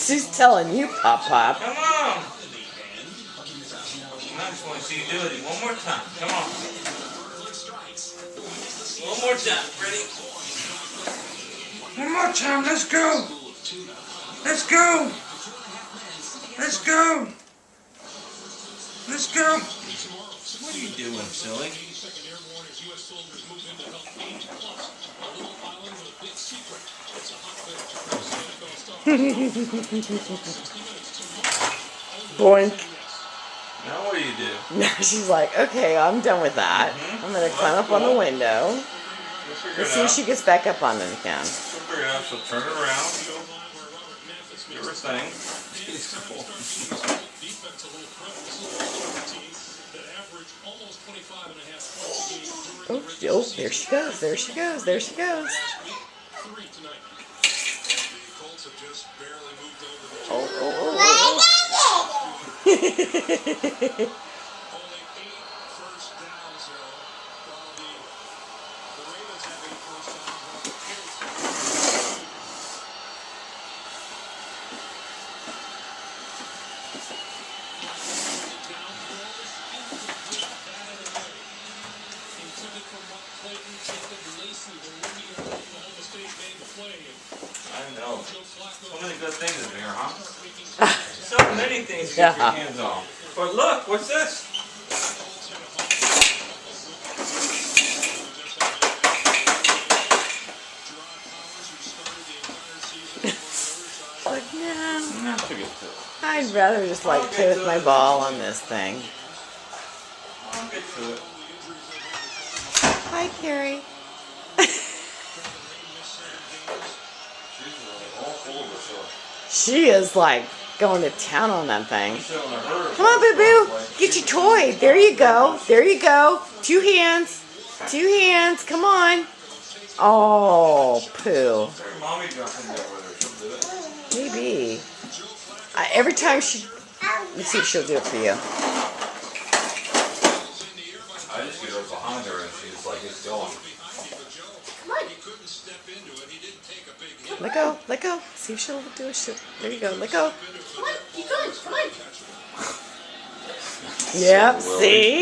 She's telling you, Pop Pop. Come on. I just want to see you do it one more time. Come on. One more time. Ready? One more time. Let's go. Let's go. Let's go. Let's go. What are you doing, silly? Boink. Now what do you do? Now she's like, okay, I'm done with that. I'm going to climb up on the window. Let's see if she gets back up on it again. She'll figure it out. She'll turn it around. She'll do her thing. Oh, there she goes. There she goes. There she goes. Oh. I know. So many good things in here, huh? So many things to get your hands on. But look, what's this? Like, no. Not to get to it. I'd rather just like play with my ball on this thing. I'll get to it. Hi, Carrie. She is like going to town on that thing. Come on, Boo Boo. Get your toy. There you go. There you go. 2 hands. 2 hands. Come on. Oh, Pooh. Maybe. Every time she... Let's see if she'll do it for you. I just get up behind her and she's like, it's going. Let go. Let go. See if she'll do it. There you go. Let go. Come on. Keep going. Come on. Yep. See?